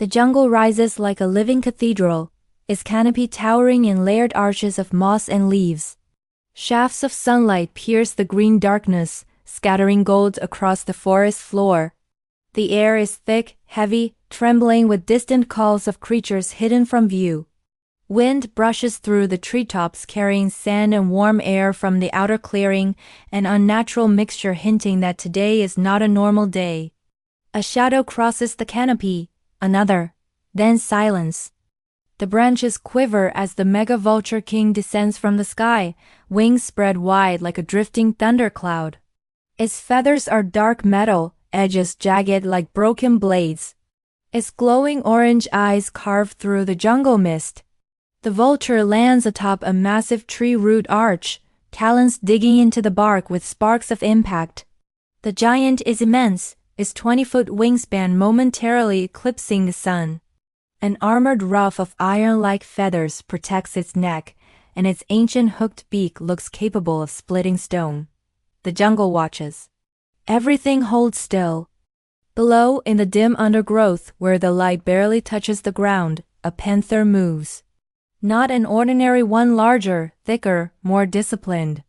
The jungle rises like a living cathedral, its canopy towering in layered arches of moss and leaves. Shafts of sunlight pierce the green darkness, scattering gold across the forest floor. The air is thick, heavy, trembling with distant calls of creatures hidden from view. Wind brushes through the treetops carrying sand and warm air from the outer clearing, an unnatural mixture hinting that today is not a normal day. A shadow crosses the canopy, another, then silence. The branches quiver as the mega Vulture King descends from the sky, wings spread wide like a drifting thundercloud. Its feathers are dark metal, edges jagged like broken blades. Its glowing orange eyes carve through the jungle mist. The vulture lands atop a massive tree root arch, talons digging into the bark with sparks of impact. The giant is immense, its 20-foot wingspan momentarily eclipsing the sun. An armored ruff of iron-like feathers protects its neck, and its ancient hooked beak looks capable of splitting stone. The jungle watches. Everything holds still. Below, in the dim undergrowth where the light barely touches the ground, a panther moves. Not an ordinary one, larger, thicker, more disciplined.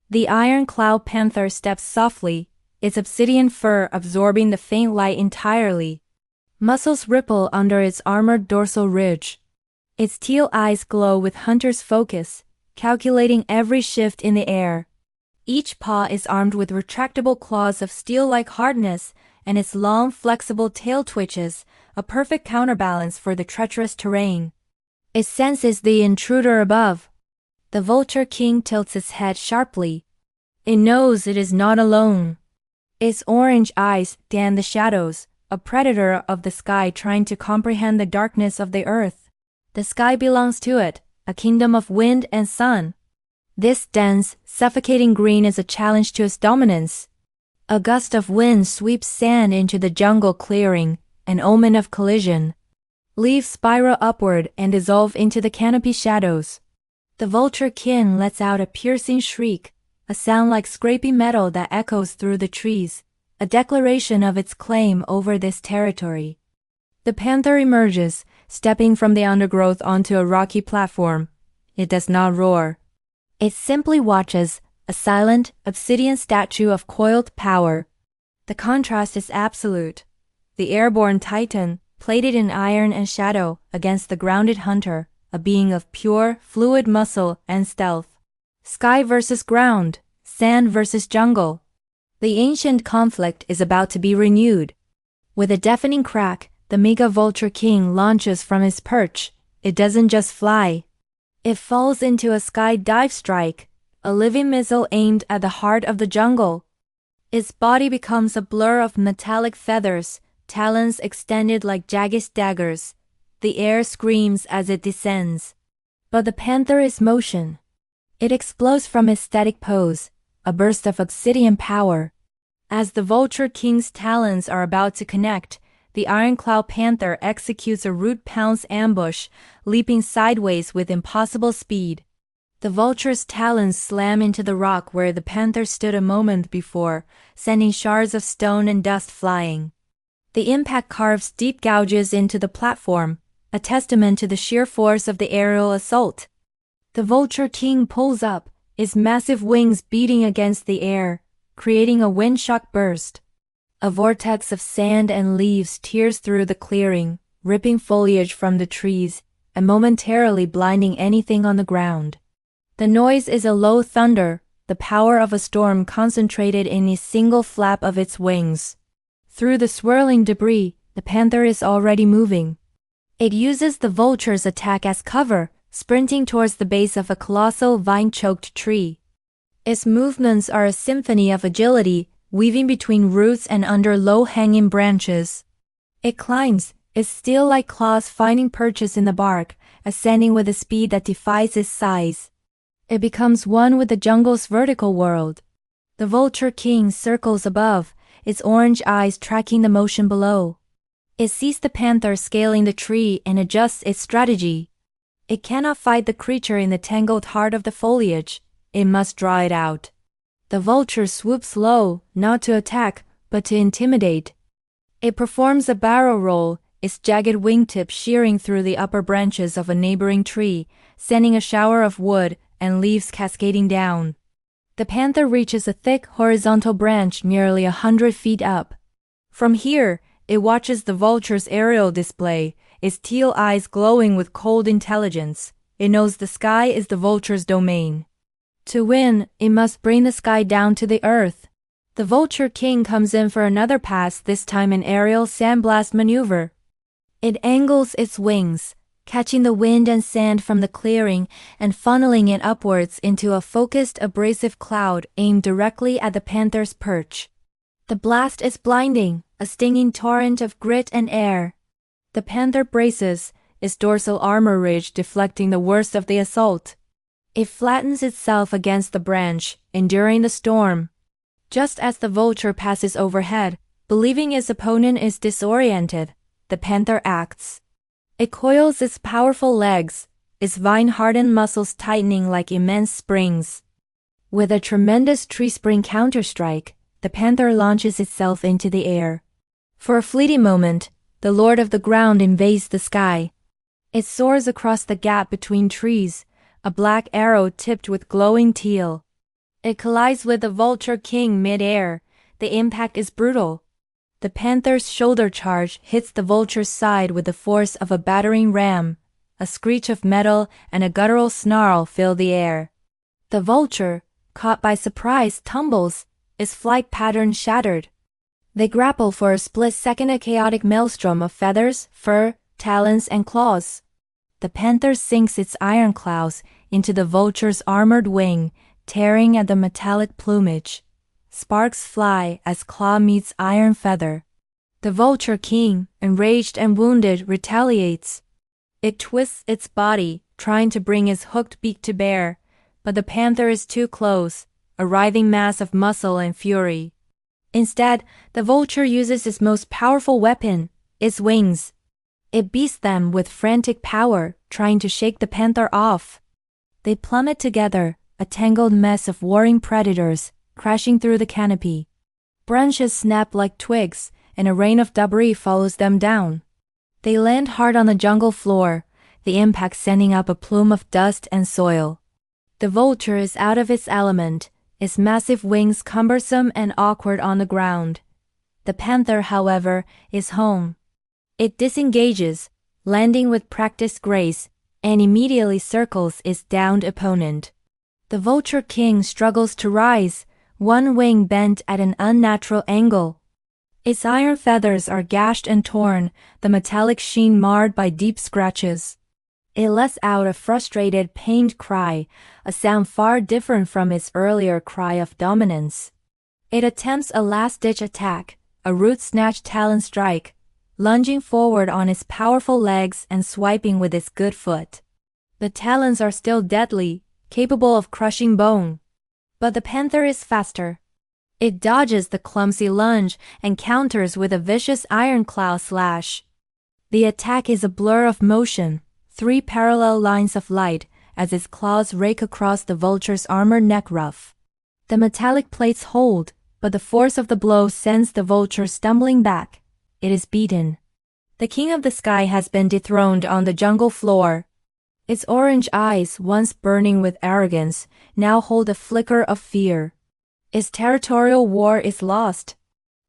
The Ironclaw Panther steps softly, its obsidian fur absorbing the faint light entirely. Muscles ripple under its armored dorsal ridge. Its teal eyes glow with hunter's focus, calculating every shift in the air. Each paw is armed with retractable claws of steel-like hardness, and its long, flexible tail twitches, a perfect counterbalance for the treacherous terrain. It senses the intruder above. The Vulture King tilts its head sharply. It knows it is not alone. Its orange eyes scan the shadows, a predator of the sky trying to comprehend the darkness of the earth. The sky belongs to it, a kingdom of wind and sun. This dense, suffocating green is a challenge to its dominance. A gust of wind sweeps sand into the jungle clearing, an omen of collision. Leaves spiral upward and dissolve into the canopy shadows. The Vulture King lets out a piercing shriek, a sound like scraping metal that echoes through the trees, a declaration of its claim over this territory. The panther emerges, stepping from the undergrowth onto a rocky platform. It does not roar. It simply watches, a silent, obsidian statue of coiled power. The contrast is absolute. The airborne titan, plated in iron and shadow, against the grounded hunter, a being of pure, fluid muscle and stealth. Sky versus ground, sand versus jungle. The ancient conflict is about to be renewed. With a deafening crack, the mega Vulture King launches from his perch. It doesn't just fly. It falls into a sky dive strike, a living missile aimed at the heart of the jungle. Its body becomes a blur of metallic feathers, talons extended like jagged daggers. The air screams as it descends. But the panther is motion. It explodes from its static pose, a burst of obsidian power. As the Vulture King's talons are about to connect, the Ironclaw Panther executes a root pounce ambush, leaping sideways with impossible speed. The vulture's talons slam into the rock where the panther stood a moment before, sending shards of stone and dust flying. The impact carves deep gouges into the platform, a testament to the sheer force of the aerial assault. The Vulture King pulls up, its massive wings beating against the air, creating a wind-shock burst. A vortex of sand and leaves tears through the clearing, ripping foliage from the trees, and momentarily blinding anything on the ground. The noise is a low thunder, the power of a storm concentrated in a single flap of its wings. Through the swirling debris, the panther is already moving. It uses the vulture's attack as cover, sprinting towards the base of a colossal vine-choked tree. Its movements are a symphony of agility, weaving between roots and under low-hanging branches. It climbs, its steel-like claws finding perches in the bark, ascending with a speed that defies its size. It becomes one with the jungle's vertical world. The Vulture King circles above, its orange eyes tracking the motion below. It sees the panther scaling the tree and adjusts its strategy. It cannot fight the creature in the tangled heart of the foliage. It must draw it out. The vulture swoops low, not to attack, but to intimidate. It performs a barrel roll, its jagged wingtip shearing through the upper branches of a neighboring tree, sending a shower of wood and leaves cascading down. The panther reaches a thick horizontal branch nearly 100 feet up. From here, it watches the vulture's aerial display, its teal eyes glowing with cold intelligence. It knows the sky is the vulture's domain. To win, it must bring the sky down to the earth. The Vulture King comes in for another pass, this time an aerial sandblast maneuver. It angles its wings, catching the wind and sand from the clearing and funneling it upwards into a focused abrasive cloud aimed directly at the panther's perch. The blast is blinding, a stinging torrent of grit and air. The panther braces, its dorsal armor ridge deflecting the worst of the assault. It flattens itself against the branch, enduring the storm. Just as the vulture passes overhead, believing its opponent is disoriented, the panther acts. It coils its powerful legs, its vine-hardened muscles tightening like immense springs. With a tremendous tree-spring counterstrike, the panther launches itself into the air. For a fleeting moment, the lord of the ground invades the sky. It soars across the gap between trees, a black arrow tipped with glowing teal. It collides with the Vulture King mid-air. The impact is brutal. The panther's shoulder charge hits the vulture's side with the force of a battering ram. A screech of metal and a guttural snarl fill the air. The vulture, caught by surprise, tumbles, its flight pattern shattered. They grapple for a split second, a chaotic maelstrom of feathers, fur, talons, and claws. The panther sinks its iron claws into the vulture's armored wing, tearing at the metallic plumage. Sparks fly as claw meets iron feather. The Vulture King, enraged and wounded, retaliates. It twists its body, trying to bring its hooked beak to bear, but the panther is too close, a writhing mass of muscle and fury. Instead, the vulture uses its most powerful weapon, its wings. It beats them with frantic power, trying to shake the panther off. They plummet together, a tangled mess of warring predators, crashing through the canopy. Branches snap like twigs, and a rain of debris follows them down. They land hard on the jungle floor, the impact sending up a plume of dust and soil. The vulture is out of its element, its massive wings cumbersome and awkward on the ground. The panther, however, is home. It disengages, landing with practiced grace, and immediately circles its downed opponent. The Vulture King struggles to rise, one wing bent at an unnatural angle. Its iron feathers are gashed and torn, the metallic sheen marred by deep scratches. It lets out a frustrated, pained cry, a sound far different from its earlier cry of dominance. It attempts a last-ditch attack, a root-snatch talon strike, lunging forward on its powerful legs and swiping with its good foot. The talons are still deadly, capable of crushing bone. But the panther is faster. It dodges the clumsy lunge and counters with a vicious ironclaw slash. The attack is a blur of motion, 3 parallel lines of light, as its claws rake across the vulture's armored neck ruff. The metallic plates hold, but the force of the blow sends the vulture stumbling back. It is beaten. The king of the sky has been dethroned on the jungle floor. Its orange eyes, once burning with arrogance, now hold a flicker of fear. Its territorial war is lost.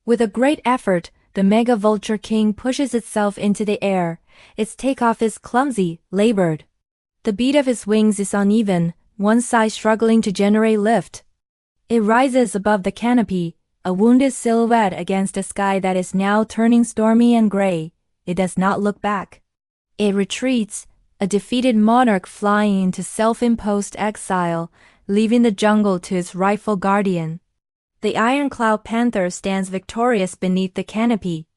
With a great effort, the mega Vulture King pushes itself into the air. Its takeoff is clumsy, labored. The beat of its wings is uneven, one side struggling to generate lift. It rises above the canopy, a wounded silhouette against a sky that is now turning stormy and gray. It does not look back. It retreats, a defeated monarch flying into self-imposed exile, leaving the jungle to its rightful guardian. The Ironclaw Panther stands victorious beneath the canopy.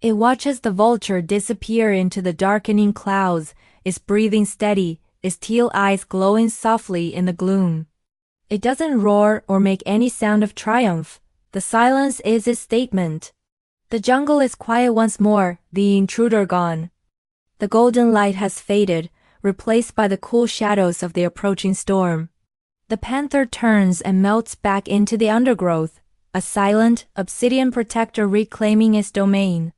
It watches the vulture disappear into the darkening clouds, its breathing steady, its teal eyes glowing softly in the gloom. It doesn't roar or make any sound of triumph. The silence is its statement. The jungle is quiet once more, the intruder gone. The golden light has faded, replaced by the cool shadows of the approaching storm. The panther turns and melts back into the undergrowth, a silent, obsidian protector reclaiming its domain.